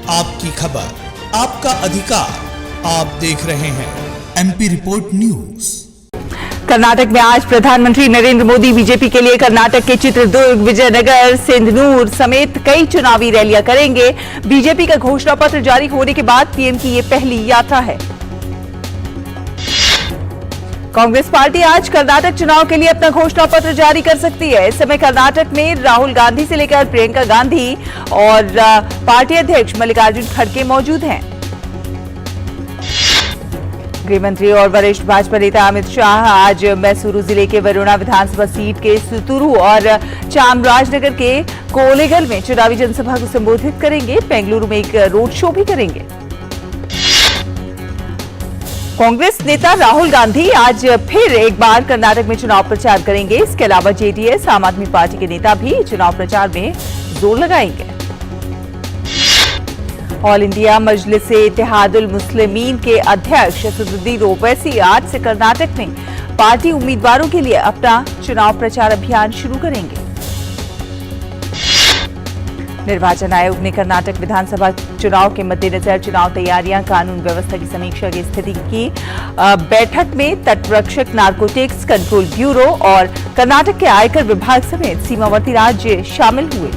आपकी खबर, आपका अधिकार, आप देख रहे हैं एमपी रिपोर्ट न्यूज। कर्नाटक में आज प्रधानमंत्री नरेंद्र मोदी बीजेपी के लिए कर्नाटक के चित्रदुर्ग, विजयनगर, सिंधनूर समेत कई चुनावी रैलियां करेंगे। बीजेपी का घोषणा पत्र जारी होने के बाद पीएम की ये पहली यात्रा है। कांग्रेस पार्टी आज कर्नाटक चुनाव के लिए अपना घोषणा पत्र जारी कर सकती है। इस समय कर्नाटक में राहुल गांधी से लेकर प्रियंका गांधी और पार्टी अध्यक्ष मल्लिकार्जुन खड़गे मौजूद हैं। गृह मंत्री और वरिष्ठ भाजपा नेता अमित शाह आज मैसूरू जिले के वरुणा विधानसभा सीट के सुतुरु और चामराजनगर के कोलेगल में चुनावी जनसभा को संबोधित करेंगे। बेंगलुरु में एक रोड शो भी करेंगे। कांग्रेस नेता राहुल गांधी आज फिर एक बार कर्नाटक में चुनाव प्रचार करेंगे। इसके अलावा जेडीएस, आम आदमी पार्टी के नेता भी चुनाव प्रचार में जोर लगाएंगे। ऑल इंडिया मजलिस-ए-इत्तेहादुल मुस्लिमीन के अध्यक्ष असदुद्दीन ओवैसी आज से कर्नाटक में पार्टी उम्मीदवारों के लिए अपना चुनाव प्रचार अभियान शुरू करेंगे। निर्वाचन आयोग ने कर्नाटक विधानसभा चुनाव के मद्देनजर चुनाव तैयारियां, कानून व्यवस्था की समीक्षा की स्थिति की बैठक में तटरक्षक, नारकोटिक्स कंट्रोल ब्यूरो और कर्नाटक के आयकर विभाग समेत सीमावर्ती राज्य शामिल हुए।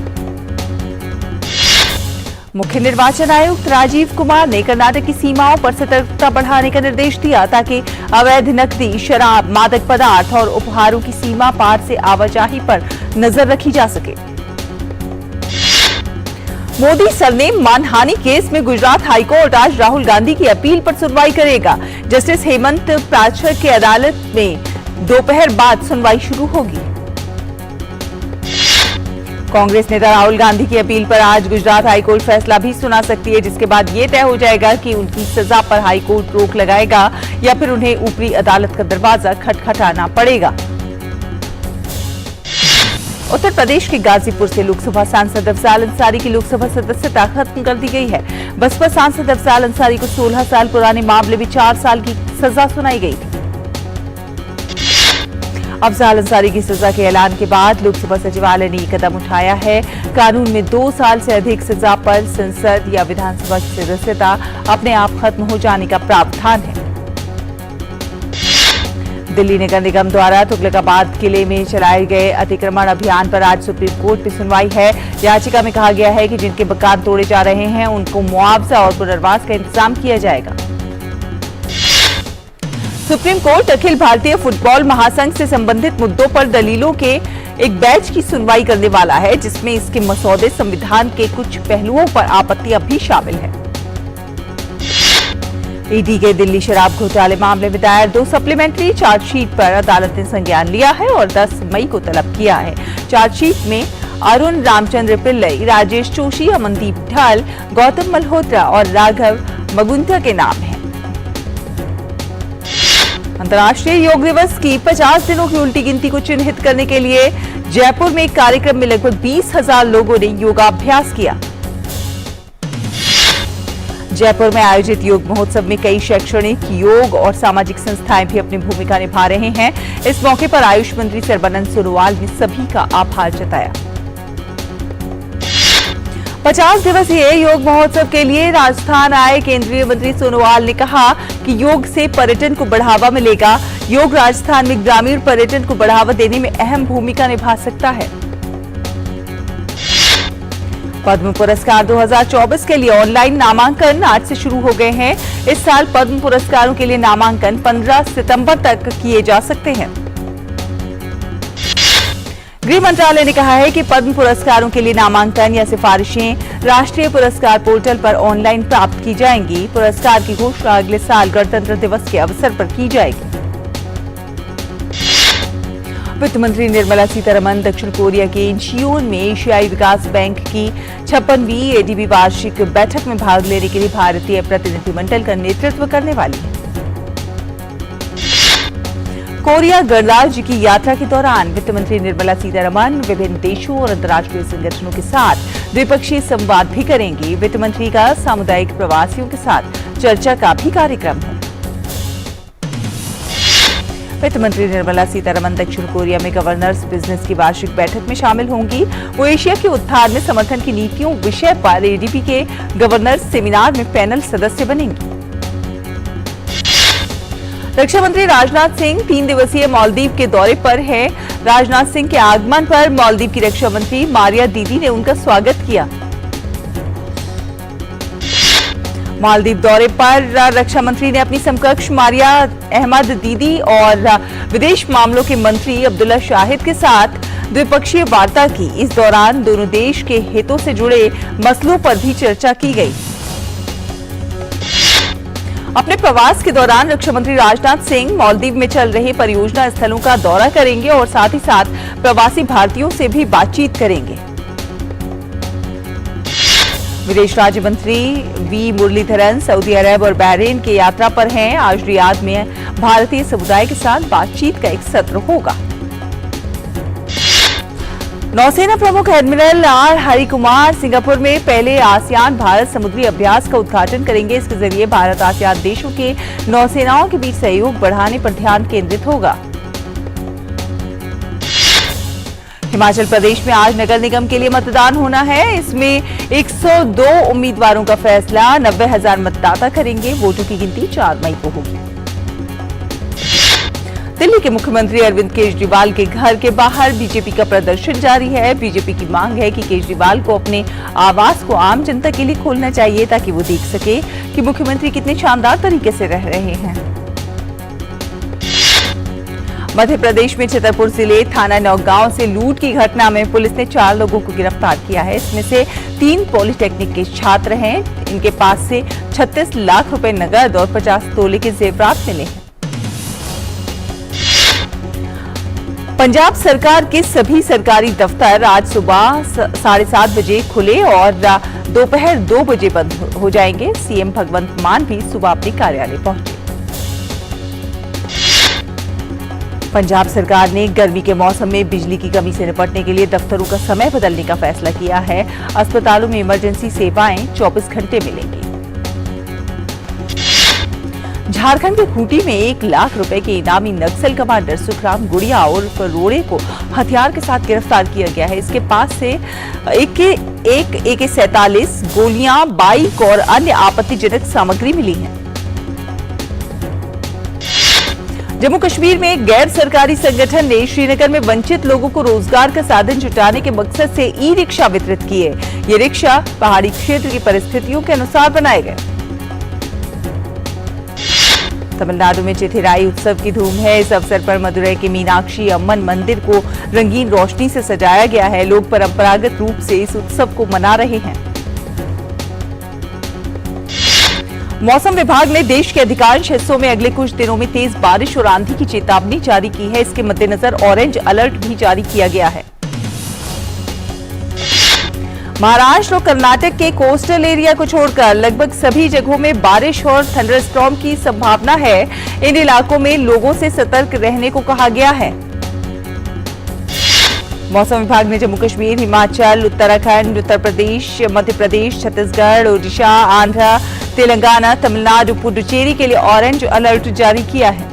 मुख्य निर्वाचन आयुक्त राजीव कुमार ने कर्नाटक की सीमाओं पर सतर्कता बढ़ाने का निर्देश दिया ताकि अवैध नकदी, शराब, मादक पदार्थ और उपहारों की सीमा पार से आवाजाही पर नजर रखी जा सके। मोदी सरनेम मानहानि केस में गुजरात हाईकोर्ट आज राहुल गांधी की अपील पर सुनवाई करेगा। जस्टिस हेमंत प्राचर की अदालत में दोपहर बाद सुनवाई शुरू होगी। कांग्रेस नेता राहुल गांधी की अपील पर आज गुजरात हाईकोर्ट फैसला भी सुना सकती है, जिसके बाद यह तय हो जाएगा कि उनकी सजा पर हाईकोर्ट रोक लगाएगा या फिर उन्हें ऊपरी अदालत का दरवाजा खटखटाना पड़ेगा। उत्तर प्रदेश के गाजीपुर से लोकसभा सांसद अफजाल अंसारी की लोकसभा सदस्यता खत्म कर दी गई है। बसपा सांसद अफजाल अंसारी को 16 साल पुराने मामले में 4 साल की सजा सुनाई गई थी। अफजाल अंसारी की सजा के ऐलान के बाद लोकसभा सचिवालय ने यह कदम उठाया है। कानून में 2 साल से अधिक सजा पर संसद या विधानसभा की सदस्यता अपने आप खत्म हो जाने का प्रावधान है। दिल्ली नगर निगम द्वारा तुगलकाबाद किले में चलाए गए अतिक्रमण अभियान पर आज सुप्रीम कोर्ट में सुनवाई है। याचिका में कहा गया है कि जिनके मकान तोड़े जा रहे हैं उनको मुआवजा और पुनर्वास का इंतजाम किया जाएगा। Supreme court Akhil Bharatiya football महासंघ से संबंधित मुद्दों पर दलीलों के एक बैच की सुनवाई करने वाला है, जिसमें इसके मसौदे, संविधान के कुछ पहलुओं पर आपत्तियां भी शामिल है। ईडी के दिल्ली शराब घोटाले मामले में दायर 2 सप्लीमेंट्री चार्जशीट पर अदालत ने संज्ञान लिया है और 10 मई को तलब किया है। चार्जशीट में अरुण रामचंद्र पिल्लई, राजेश जोशी, अमनदीप ढाल, गौतम मल्होत्रा और राघव मगुंथा के नाम हैं। अंतर्राष्ट्रीय योग दिवस की 50 दिनों की उल्टी गिनती को चिन्हित करने के लिए जयपुर में एक कार्यक्रम में लगभग 20,000 लोगों ने योगाभ्यास किया। जयपुर में आयोजित योग महोत्सव में कई शैक्षणिक, योग और सामाजिक संस्थाएं भी अपनी भूमिका निभा रहे हैं। इस मौके पर आयुष मंत्री सर्बानंद सोनोवाल ने सभी का आभार जताया। 50 दिवसीय योग महोत्सव के लिए राजस्थान आए केंद्रीय मंत्री सोनोवाल ने कहा कि योग से पर्यटन को बढ़ावा मिलेगा। योग राजस्थान में ग्रामीण पर्यटन को बढ़ावा देने में अहम भूमिका निभा सकता है। पद्म पुरस्कार 2024 के लिए ऑनलाइन नामांकन आज से शुरू हो गए हैं। इस साल पद्म पुरस्कारों के लिए नामांकन 15 सितंबर तक किए जा सकते हैं। गृह मंत्रालय ने कहा है कि पद्म पुरस्कारों के लिए नामांकन या सिफारिशें राष्ट्रीय पुरस्कार पोर्टल पर ऑनलाइन प्राप्त की जाएंगी। पुरस्कार की घोषणा अगले साल गणतंत्र दिवस के अवसर पर की जाएगी। वित्त मंत्री निर्मला सीतारमण दक्षिण कोरिया के इंचियोन में एशियाई विकास बैंक की 56वीं एडीबी वार्षिक बैठक में भाग लेने के लिए भारतीय प्रतिनिधिमंडल का नेतृत्व करने वाली है। कोरिया गणराज्य की यात्रा के दौरान वित्त मंत्री निर्मला सीतारमण विभिन्न देशों और अंतर्राष्ट्रीय संगठनों के साथ द्विपक्षीय संवाद भी करेंगी। वित्त मंत्री का सामुदायिक प्रवासियों के साथ चर्चा का भी कार्यक्रम है। वित्त मंत्री निर्मला सीतारमण दक्षिण कोरिया में गवर्नर्स बिजनेस की वार्षिक बैठक में शामिल होंगी। वो एशिया के उत्थान में समर्थन की नीतियों विषय पर एडीबी के गवर्नर्स सेमिनार में पैनल सदस्य बनेंगी। रक्षा मंत्री राजनाथ सिंह 3 दिवसीय मालदीव के दौरे पर हैं। राजनाथ सिंह के आगमन पर मालदीव की रक्षा मंत्री मारिया दीदी ने उनका स्वागत किया। मालदीव दौरे पर रक्षा मंत्री ने अपनी समकक्ष मारिया अहमद दीदी और विदेश मामलों के मंत्री अब्दुल्ला शाहिद के साथ द्विपक्षीय वार्ता की। इस दौरान दोनों देश के हितों से जुड़े मसलों पर भी चर्चा की गई। अपने प्रवास के दौरान रक्षा मंत्री राजनाथ सिंह मालदीव में चल रहे परियोजना स्थलों का दौरा करेंगे और साथ ही साथ प्रवासी भारतीयों से भी बातचीत करेंगे। विदेश राज्य मंत्री वी मुरलीधरन सऊदी अरब और बहरीन की यात्रा पर हैं। आज रियाद में भारतीय समुदाय के साथ बातचीत का एक सत्र होगा। नौसेना प्रमुख एडमिरल आर हरिकुमार सिंगापुर में पहले आसियान भारत समुद्री अभ्यास का उद्घाटन करेंगे। इसके जरिए भारत आसियान देशों के नौसेनाओं के बीच सहयोग बढ़ाने पर ध्यान केंद्रित होगा। हिमाचल प्रदेश में आज नगर निगम के लिए मतदान होना है। इसमें 102 उम्मीदवारों का फैसला 90,000 मतदाता करेंगे। वोटों की गिनती 4 मई को होगी। दिल्ली के मुख्यमंत्री अरविंद केजरीवाल के घर के बाहर बीजेपी का प्रदर्शन जारी है। बीजेपी की मांग है कि केजरीवाल को अपने आवास को आम जनता के लिए खोलना चाहिए ताकि वो देख सके कि मुख्यमंत्री कितने शानदार तरीके से रह रहे हैं। मध्य प्रदेश में छतरपुर जिले थाना नौगांव से लूट की घटना में पुलिस ने 4 लोगों को गिरफ्तार किया है। इसमें से 3 पॉलिटेक्निक के छात्र हैं। इनके पास से 36 लाख रुपए नगद और 50 तोले के जेवरात मिले हैं। पंजाब सरकार के सभी सरकारी दफ्तर आज सुबह 7:30 बजे खुले और दोपहर 2 बजे बंद हो जाएंगे। सीएम भगवंत मान भी सुबह अपने कार्यालय पहुंचे। पंजाब सरकार ने गर्मी के मौसम में बिजली की कमी से निपटने के लिए दफ्तरों का समय बदलने का फैसला किया है। अस्पतालों में इमरजेंसी सेवाएं 24 घंटे मिलेंगी। झारखंड के खूंटी में 1 लाख रुपए के इनामी नक्सल कमांडर सुखराम गुड़िया और रोड़े को हथियार के साथ गिरफ्तार किया गया है। इसके पास से AK-47 गोलियां, बाइक और अन्य आपत्तिजनक सामग्री मिली है। जम्मू कश्मीर में एक गैर सरकारी संगठन ने श्रीनगर में वंचित लोगों को रोजगार का साधन जुटाने के मकसद से ई-रिक्शा वितरित किए। ये रिक्शा पहाड़ी क्षेत्र की परिस्थितियों के अनुसार बनाए गए। तमिलनाडु में चिथिराई उत्सव की धूम है। इस अवसर पर मदुरई के मीनाक्षी अम्मन मंदिर को रंगीन रोशनी से सजाया गया है। लोग परंपरागत रूप से इस उत्सव को मना रहे हैं। मौसम विभाग ने देश के अधिकांश हिस्सों में अगले कुछ दिनों में तेज बारिश और आंधी की चेतावनी जारी की है। इसके मद्देनजर ऑरेंज अलर्ट भी जारी किया गया है। महाराष्ट्र और कर्नाटक के कोस्टल एरिया को छोड़कर लगभग सभी जगहों में बारिश और थंडरस्टॉर्म की संभावना है। इन इलाकों में लोगों से सतर्क रहने को कहा गया है। मौसम विभाग ने जम्मू कश्मीर, हिमाचल, उत्तराखंड, उत्तर प्रदेश, मध्य प्रदेश, छत्तीसगढ़, ओडिशा, आंध्र, तेलंगाना, तमिलनाडु, पुडुचेरी के लिए ऑरेंज अलर्ट जारी किया है।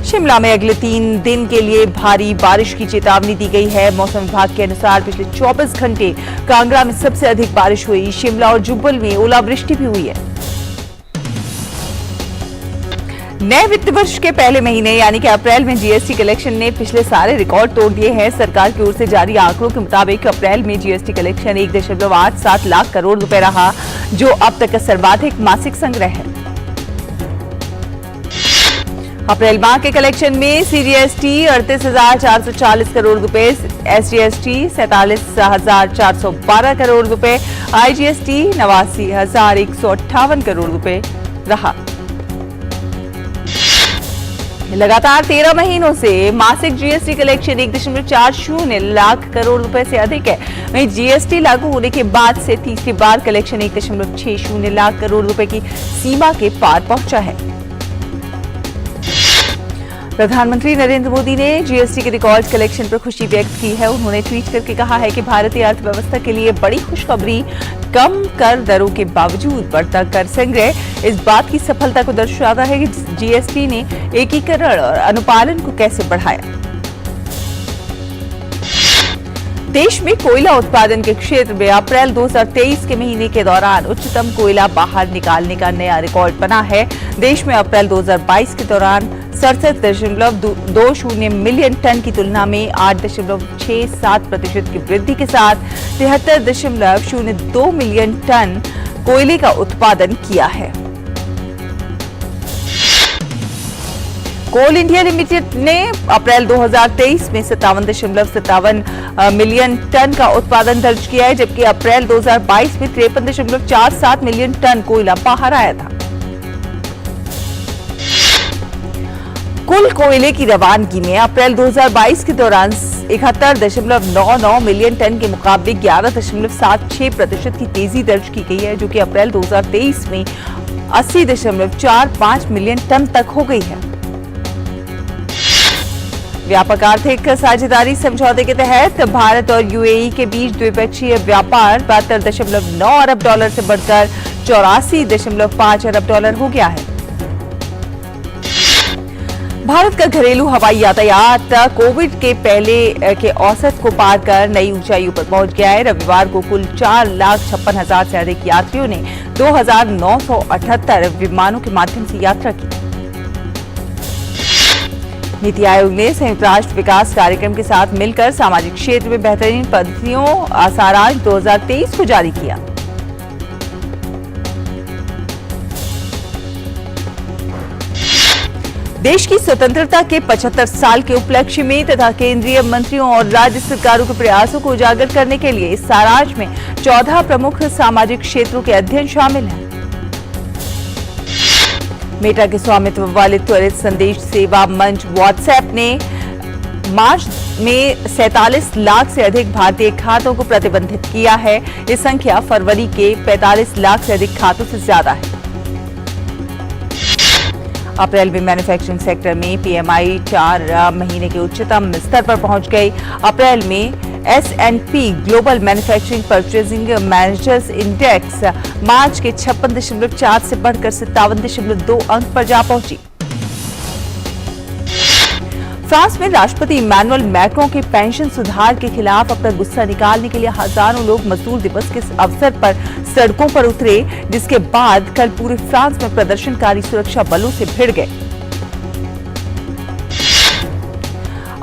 शिमला में अगले 3 दिन के लिए भारी बारिश की चेतावनी दी गई है। मौसम विभाग के अनुसार पिछले 24 घंटे कांगड़ा में सबसे अधिक बारिश हुई। शिमला और जुब्बल में ओलावृष्टि भी हुई है। नए वित्त वर्ष के पहले महीने यानी कि अप्रैल में जीएसटी कलेक्शन ने पिछले सारे रिकॉर्ड तोड़ दिए हैं। सरकार की ओर से जारी आंकड़ों के मुताबिक अप्रैल में जीएसटी कलेक्शन 1.87 लाख करोड़ रुपए रहा, जो अब तक का सर्वाधिक मासिक संग्रह है। अप्रैल माह के कलेक्शन में सीजीएसटी 38,440 करोड़ रुपए, एसजीएसटी 47,412 करोड़ रुपए, आईजीएसटी 89,158 करोड़ रुपए रहा। लगातार 13 महीनों से मासिक जीएसटी कलेक्शन 1.40 लाख करोड़ रुपए से अधिक है। वहीं जीएसटी लागू होने के बाद से तीसरी बार कलेक्शन 1.60 लाख करोड़ रुपए की सीमा के पार पहुंचा है। प्रधानमंत्री नरेंद्र मोदी ने जीएसटी के रिकॉर्ड कलेक्शन पर खुशी व्यक्त की है। उन्होंने ट्वीट करके कहा है कि भारतीय अर्थव्यवस्था के लिए बड़ी खुशखबरी, कम कर दरों के बावजूद बढ़ता कर संग्रह इस बात की सफलता को दर्शाता है कि जीएसटी ने एकीकरण और अनुपालन को कैसे बढ़ाया। देश में कोयला उत्पादन के क्षेत्र में अप्रैल 2023 के महीने के दौरान उच्चतम कोयला बाहर निकालने का नया रिकॉर्ड बना है। देश में अप्रैल 2022 के दौरान 67.20 मिलियन टन की तुलना में 8.67% की वृद्धि के साथ 73.02 मिलियन टन कोयले का उत्पादन किया है। कोल इंडिया लिमिटेड ने अप्रैल 2023 में 57.57 मिलियन टन का उत्पादन दर्ज किया है, जबकि अप्रैल 2022 में 53.47 मिलियन टन कोयला बाहर आया था। कुल कोयले की रवानगी में अप्रैल 2022 के दौरान 71.99 मिलियन टन के मुकाबले 11.76% की तेजी दर्ज की गई है, जो कि अप्रैल 2023 में 80.45 मिलियन टन तक हो गई है। व्यापक आर्थिक साझेदारी समझौते के तहत भारत और यूएई के बीच द्विपक्षीय व्यापार 72.9 अरब डॉलर से बढ़कर 84.5 अरब डॉलर हो गया है। भारत का घरेलू हवाई यातायात कोविड के पहले के औसत को पार कर नई ऊंचाइयों पर पहुंच गया है। रविवार को कुल 4,56,000 से अधिक यात्रियों ने 2,978 विमानों के माध्यम से यात्रा की। नीति आयोग ने संयुक्त राष्ट्र विकास कार्यक्रम के साथ मिलकर सामाजिक क्षेत्र में बेहतरीन पद्धतियों सारांश 2023 को जारी किया। देश की स्वतंत्रता के 75 साल के उपलक्ष्य में तथा केंद्रीय मंत्रियों और राज्य सरकारों के प्रयासों को उजागर करने के लिए इस सारांश में 14 प्रमुख सामाजिक क्षेत्रों के अध्ययन शामिल हैं। मेटा के स्वामित्व वाले त्वरित संदेश सेवा मंच व्हाट्सएप ने मार्च में 47 लाख से अधिक भारतीय खातों को प्रतिबंधित किया है। ये संख्या फरवरी के 45 लाख से अधिक खातों से ज्यादा है। अप्रैल में मैन्युफैक्चरिंग सेक्टर में पीएमआई 4 महीने के उच्चतम स्तर पर पहुंच गई। अप्रैल में S&P global manufacturing purchasing managers index मार्च के 56.4 से बढ़कर 57.2 अंक पर जा पहुंची। फ्रांस में राष्ट्रपति इमैनुअल मैक्रों के पेंशन सुधार के खिलाफ अपना गुस्सा निकालने के लिए हजारों लोग मजदूर दिवस के अवसर पर सड़कों पर उतरे, जिसके बाद कल पूरे फ्रांस में प्रदर्शनकारी सुरक्षा बलों से भिड़ गए।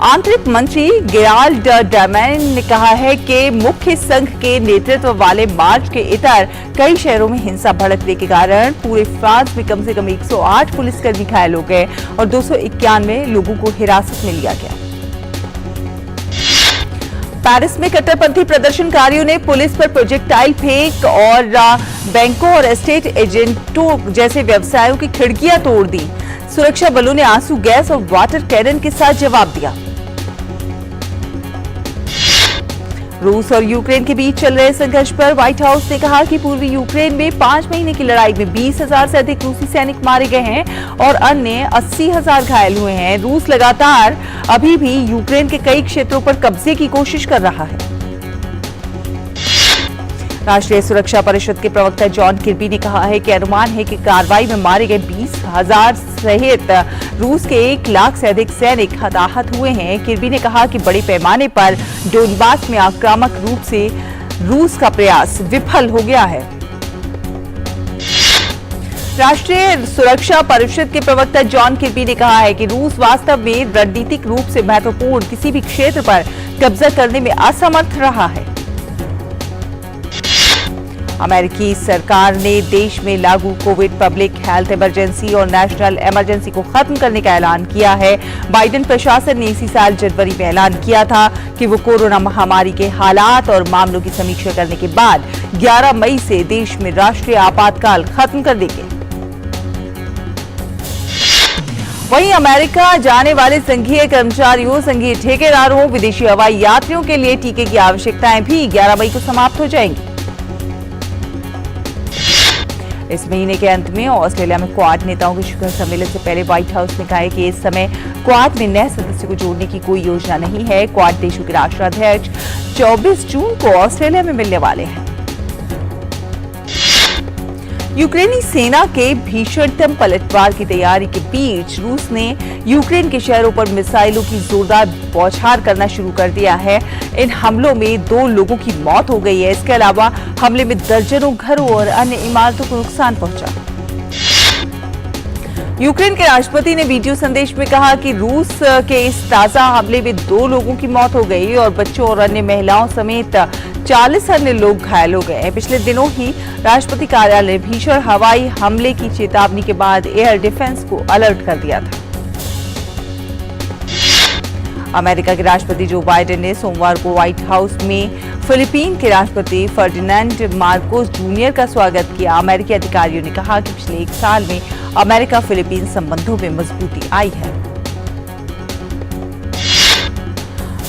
आंतरिक मंत्री गेराल्ड डार्मेनिन ने कहा है कि मुख्य संघ के नेतृत्व वाले मार्च के इतर कई शहरों में हिंसा भड़कने के कारण पूरे फ्रांस में कम से कम 108 पुलिसकर्मी घायल हो गए और 291 लोगों को हिरासत में लिया गया। पेरिस में कट्टरपंथी प्रदर्शनकारियों ने पुलिस पर प्रोजेक्टाइल फेंक और बैंकों और एस्टेट एजेंटों जैसे व्यवसायों की खिड़कियां तोड़ दी। सुरक्षा बलों ने आंसू गैस और वाटर कैनन के साथ जवाब दिया। रूस और यूक्रेन के बीच चल रहे संघर्ष पर व्हाइट हाउस ने कहा कि पूर्वी यूक्रेन में 5 महीने की लड़ाई में 20,000 से अधिक रूसी सैनिक मारे गए हैं और अन्य 80,000 घायल हुए हैं। रूस लगातार अभी भी यूक्रेन के कई क्षेत्रों पर कब्जे की कोशिश कर रहा है। राष्ट्रीय सुरक्षा परिषद के प्रवक्ता जॉन किर्बी ने कहा है कि अनुमान है कि कार्रवाई में मारे गए 20,000 सहित रूस के 1 लाख से अधिक सैनिक हताहत हुए हैं। किर्बी ने कहा कि बड़े पैमाने पर डोनबास में आक्रामक रूप से रूस का प्रयास विफल हो गया है। राष्ट्रीय सुरक्षा परिषद के प्रवक्ता जॉन किर्बी ने कहा है कि रूस वास्तव में रणनीतिक रूप से महत्वपूर्ण किसी भी क्षेत्र पर कब्जा करने में असमर्थ रहा है। अमेरिकी सरकार ने देश में लागू कोविड पब्लिक हेल्थ इमरजेंसी और नेशनल इमरजेंसी को खत्म करने का ऐलान किया है। बाइडेन प्रशासन ने इसी साल जनवरी में ऐलान किया था कि वो कोरोना महामारी के हालात और मामलों की समीक्षा करने के बाद 11 मई से देश में राष्ट्रीय आपातकाल खत्म कर देंगे। वहीं अमेरिका जाने वाले संघीय कर्मचारियों, संघीय ठेकेदारों, विदेशी हवाई यात्रियों के लिए टीके की आवश्यकताएं भी 11 मई को समाप्त हो जाएंगी। इस महीने के अंत में ऑस्ट्रेलिया में क्वाड नेताओं के शिखर सम्मेलन से पहले व्हाइट हाउस ने कहा है कि इस समय क्वाड में नए सदस्य को जोड़ने की कोई योजना नहीं है। क्वाड देशों के राष्ट्राध्यक्ष 24 जून को ऑस्ट्रेलिया में मिलने वाले हैं। यूक्रेनी सेना के भीषणतम पलटवार की तैयारी के बीच रूस ने यूक्रेन के शहरों पर मिसाइलों की जोरदार बौछार करना शुरू कर दिया है। इन हमलों में 2 लोगों की मौत हो गई है। इसके अलावा हमले में दर्जनों घरों और अन्य इमारतों को नुकसान पहुंचा। यूक्रेन के राष्ट्रपति ने वीडियो संदेश में कहा कि रूस के इस ताजा हमले में 2 लोगों की मौत हो गई और बच्चों और अन्य महिलाओं समेत 40 अन्य लोग घायल हो गए। पिछले दिनों ही राष्ट्रपति कार्यालय ने भीषण हवाई हमले की चेतावनी के बाद एयर डिफेंस को अलर्ट कर दिया था। अमेरिका के राष्ट्रपति जो बाइडेन ने सोमवार को व्हाइट हाउस में फिलीपीन के राष्ट्रपति फर्डिनेंड मार्कोस जूनियर का स्वागत किया। अमेरिकी अधिकारियों ने कहा कि पिछले 1 साल में अमेरिका फिलीपीन संबंधों में मजबूती आई है।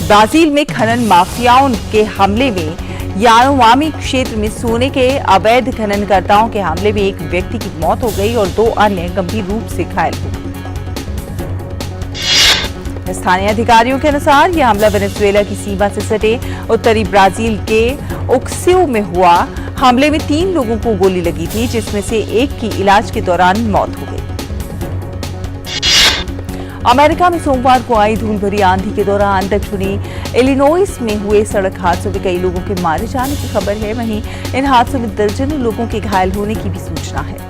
ब्राजील में खनन माफियाओं के हमले में यानोवामी क्षेत्र में सोने के अवैध खननकर्ताओं के हमले में एक व्यक्ति की मौत हो गई और 2 अन्य गंभीर रूप से घायल हो गए। स्थानीय अधिकारियों के अनुसार यह हमला वेनेजुएला की सीमा से सटे उत्तरी ब्राजील के ओक्सियो में हुआ। हमले में 3 लोगों को गोली लगी थी, जिसमें से एक की इलाज के दौरान मौत हो गई। अमेरिका में सोमवार को आई धूल भरी आंधी के दौरान दक्षिणी इलिनॉइस में हुए सड़क हादसों में कई लोगों के मारे जाने की खबर है। वहीं इन हादसों में दर्जनों लोगों के घायल होने की भी सूचना है।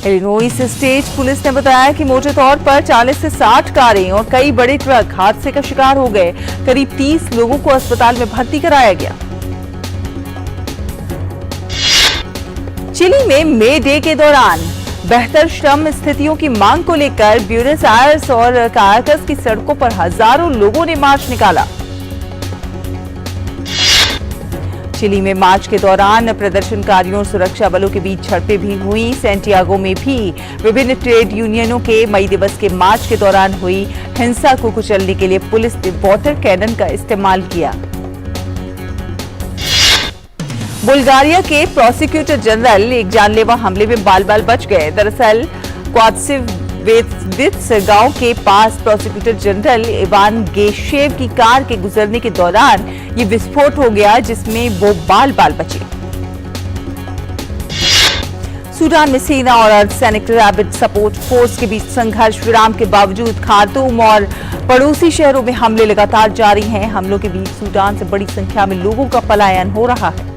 इलिनॉइस स्टेट पुलिस ने बताया कि मोटे तौर पर 40 से 60 कारें और कई बड़े ट्रक हादसे का शिकार हो गए। करीब 30 लोगों को अस्पताल में भर्ती कराया गया। चिली में मे डे के दौरान बेहतर श्रम स्थितियों की मांग को लेकर ब्यूनस आयर्स और काराकस की सड़कों पर हजारों लोगों ने मार्च निकाला। चिली में मार्च के दौरान प्रदर्शनकारियों और सुरक्षा बलों के बीच झड़पें भी हुई। सैंटियागो में भी विभिन्न ट्रेड यूनियनों के मई दिवस के मार्च के दौरान हुई हिंसा को कुचलने के लिए पुलिस ने वाटर कैनन का इस्तेमाल किया। बुल्गारिया के प्रोसिक्यूटर जनरल एक जानलेवा हमले में बाल बाल बच गए। दरअसल क्वात्सिवित्स गांव के पास प्रोसिक्यूटर जनरल इवान गेशेव की कार के गुजरने के दौरान ये विस्फोट हो गया, जिसमें वो बाल बाल बचे। सूडान में सेना और अर्धसैनिक रैपिड सपोर्ट फोर्स के बीच संघर्ष विराम के बावजूद खार्तूम और पड़ोसी शहरों में हमले लगातार जारी हैं। हमलों के बीच सूडान से बड़ी संख्या में लोगों का पलायन हो रहा है।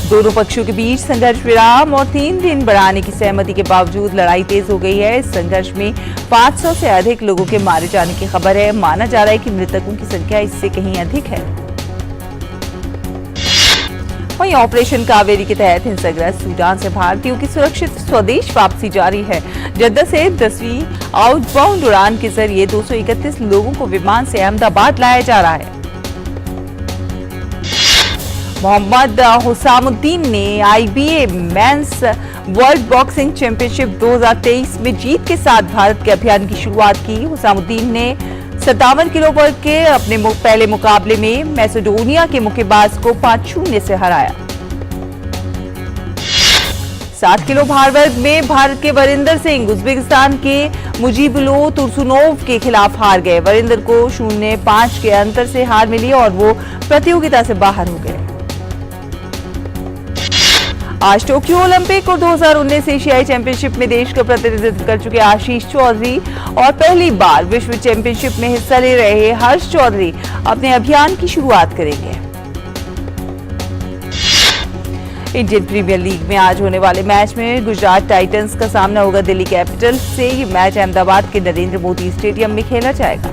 दोनों पक्षों के बीच संघर्ष विराम और 3 दिन बढ़ाने की सहमति के बावजूद लड़ाई तेज हो गई है। इस संघर्ष में 500 से अधिक लोगों के मारे जाने की खबर है। माना जा रहा है कि मृतकों की संख्या इससे कहीं अधिक है। वहीं ऑपरेशन कावेरी के तहत हिंसाग्रस्त सूडान से भारतीयों की सुरक्षित स्वदेश वापसी जारी है। जद्दा से 10वीं आउटबाउंड उड़ान के जरिए 231 लोगों को विमान से अहमदाबाद लाया जा रहा है। मोहम्मद हुसामुद्दीन ने IBA mains world boxing championship 2023 में जीत के साथ भारत के अभियान की शुरुआत की। हुसामुद्दीन ने 57 किलो वर्ग के अपने पहले मुकाबले में मैसेडोनिया के मुक्केबाज को 5-0 से हराया। 60 किलो भार वर्ग में भारत के वरिंदर सिंह उज्बेकिस्तान के मुजीबुलो तुर्सुनोव के खिलाफ हार गए। वरिंदर को 0-5 के अंतर से हार मिली और वो प्रतियोगिता से बाहर हो गए। आज टोक्यो ओलंपिक और 2019 एशियाई चैंपियनशिप में देश का प्रतिनिधित्व कर चुके आशीष चौधरी और पहली बार विश्व चैंपियनशिप में हिस्सा ले रहे हर्ष चौधरी अपने अभियान की शुरुआत करेंगे। इंडियन प्रीमियर लीग में आज होने वाले मैच में गुजरात टाइटंस का सामना होगा दिल्ली कैपिटल्स से। ये मैच अहमदाबाद के नरेंद्र मोदी स्टेडियम में खेला जाएगा।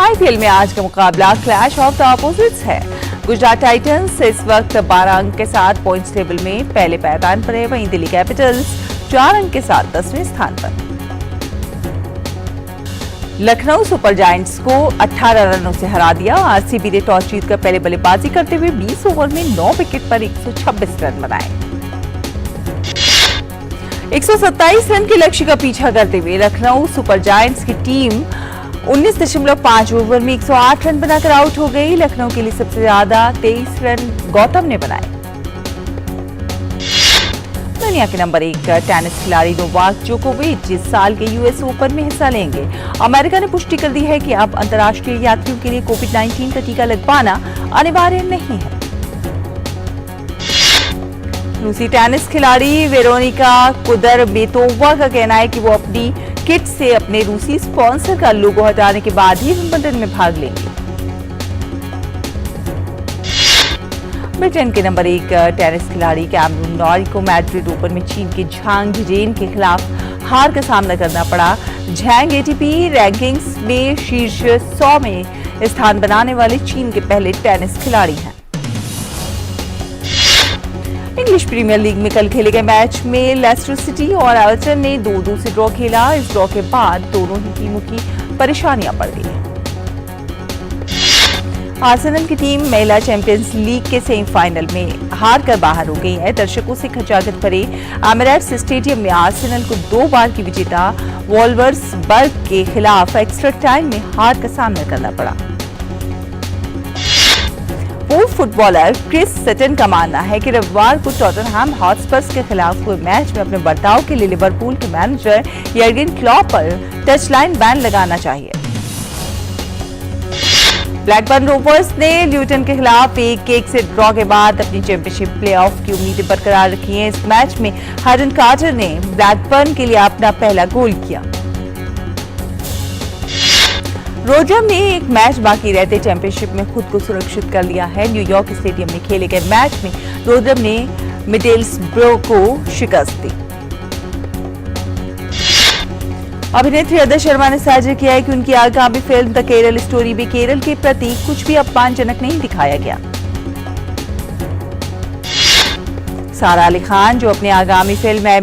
IPL में आज का मुकाबला क्लैश ऑफ द अपोजिट्स है। गुजरात टाइटंस इस वक्त 12 अंक के साथ पॉइंट्स टेबल में पहले पायदान पर है। वहीं दिल्ली कैपिटल्स 4 अंक के साथ 10वें स्थान पर। लखनऊ सुपर जायंट्स को 18 रनों से हरा दिया। RCB ने टॉस जीतकर पहले बल्लेबाजी करते हुए 20 ओवर में 9 विकेट पर 126 रन बनाए। 127 रन के लक्ष्य का पीछा करते हुए लखनऊ सुपर जायंट्स की टीम 19.5 ओवर में 108 रन बनाकर आउट हो गई। लखनऊ के लिए सबसे ज्यादा 23 रन गौतम ने बनाए। दुनिया के नंबर 1 टेनिस खिलाड़ी नोवाक जोकोविच इस साल के यूएस ओपन में हिस्सा लेंगे। अमेरिका ने पुष्टि कर दी है कि अब अंतर्राष्ट्रीय यात्रियों के लिए कोविड-19 का टीका लगवाना अनिवार्य नहीं है। रूसी टेनिस खिलाड़ी वेरोनिका कुदरमेतोवा का कहना है कि वो अपनी किट से अपने रूसी स्पॉन्सर का लोगो हटाने के बाद ही विंबलडन में भाग लेंगे। ब्रिटेन के नंबर 1 टेनिस खिलाड़ी कैमरून नॉरी को मैड्रिड ओपन में चीन के झांग झिजेन के खिलाफ हार का सामना करना पड़ा। झांग एटीपी रैंकिंग्स में शीर्ष 100 में स्थान बनाने वाले चीन के पहले टेनिस खिलाड़ी हैं। इंग्लिश प्रीमियर लीग में कल खेले गए मैच में लेस्टर सिटी और एवर्टन ने 2-2 से ड्रॉ खेला। इस ड्रॉ के बाद दोनों ही टीमों की परेशानियां बढ़ गई। आर्सेनल की टीम महिला चैंपियंस लीग के सेमीफाइनल में हार कर बाहर हो गई है। दर्शकों से खचाखच भरे एमिरेट्स स्टेडियम में आर्सेनल को 2 बार की विजेता वोल्वर्सबर्ग के खिलाफ एक्स्ट्रा टाइम में हार का सामना करना पड़ा। पूर्व फुटबॉलर क्रिस सटन का मानना है कि रविवार को टॉटनहैम हॉटस्पर्स के खिलाफ हुए मैच में अपने बर्ताव के लिए लिवरपूल के मैनेजर यर्गन क्लॉप पर टचलाइन बैन लगाना चाहिए। ब्लैकबर्न रोवर्स ने ल्यूटन के खिलाफ 1-1 से ड्रॉ के बाद अपनी चैंपियनशिप प्लेऑफ की उम्मीदें बरकरार रखी हैं। इस मैच में हायरन कार्टर ने ब्लैकबर्न के लिए अपना पहला गोल किया। रोजर ने एक मैच बाकी रहते चैंपियनशिप में खुद को सुरक्षित कर लिया है। न्यूयॉर्क स्टेडियम में खेले गए मैच में रोजर ने मिडलसब्रो को शिकस्त दी। अभिनेत्री अदा शर्मा ने साझा किया है कि उनकी आगामी फिल्म द केरल स्टोरी में केरल के प्रति कुछ भी अपमानजनक नहीं दिखाया गया। सारा अली खान जो अपनी आगामी फिल्म ए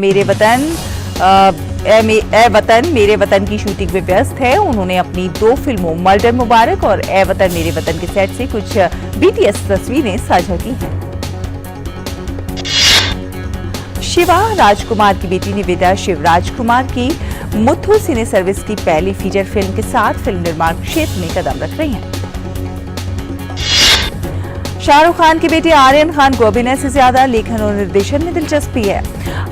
वतन मेरे वतन की शूटिंग में व्यस्त है, उन्होंने अपनी 2 फिल्मों मर्डर मुबारक और ए वतन मेरे वतन के सेट से कुछ बीटीएस तस्वीरें साझा की हैं। शिवा राजकुमार की बेटी निवेदा शिव राजकुमार की मुथु सिने सर्विस की पहली फीचर फिल्म के साथ फिल्म निर्माण क्षेत्र में कदम रख रही हैं। शाहरुख खान के बेटे आर्यन खान को अभिनय से ज्यादा लेखन और निर्देशन में दिलचस्पी है।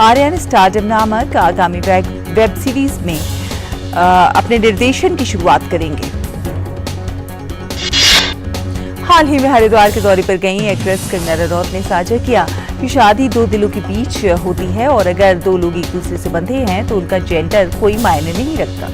आर्यन स्टारडम नामक आगामी वेब सीरीज में अपने निर्देशन की शुरुआत करेंगे। हाल ही में हरिद्वार के दौरे पर गई एक्ट्रेस कंगना रनौत ने साझा किया कि शादी 2 दिलों के बीच होती है और अगर 2 लोग एक दूसरे से बंधे हैं तो उनका जेंडर कोई मायने नहीं रखता।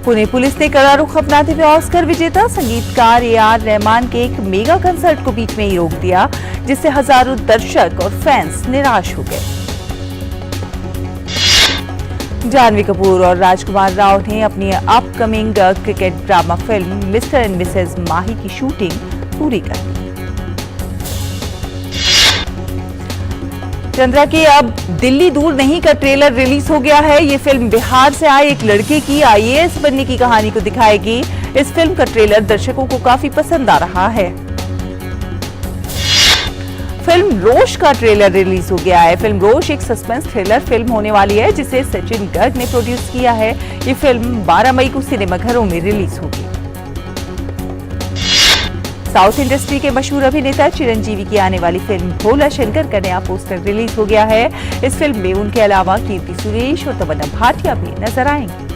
पुणे पुलिस ने कड़ा रुख अपनाते हुए ऑस्कर विजेता संगीतकार AR रहमान के एक मेगा कंसर्ट को बीच में ही रोक दिया, जिससे हजारों दर्शक और फैंस निराश हो गए। जानवी कपूर और राजकुमार राव ने अपनी upcoming cricket drama film Mr and Mrs Mahi की शूटिंग पूरी कर ली। चंद्रा के अब दिल्ली दूर नहीं का ट्रेलर रिलीज हो गया है। ये फिल्म बिहार से आए एक लड़के की IAS बनने की कहानी को दिखाएगी। इस फिल्म का ट्रेलर दर्शकों को काफी पसंद आ रहा है। फिल्म रोश का ट्रेलर रिलीज हो गया है। फिल्म रोश एक सस्पेंस थ्रिलर फिल्म होने वाली है जिसे सचिन गर्ग ने प्रोड्यूस किया है। ये फिल्म 12 मई को सिनेमाघरों में रिलीज होगी। साउथ इंडस्ट्री के मशहूर अभिनेता चिरंजीवी की आने वाली फिल्म भोला शंकर का नया पोस्टर रिलीज हो गया है। इस फिल्म में उनके अलावा कीर्ति सुरेश और तमन्ना भाटिया भी नजर आएंगे।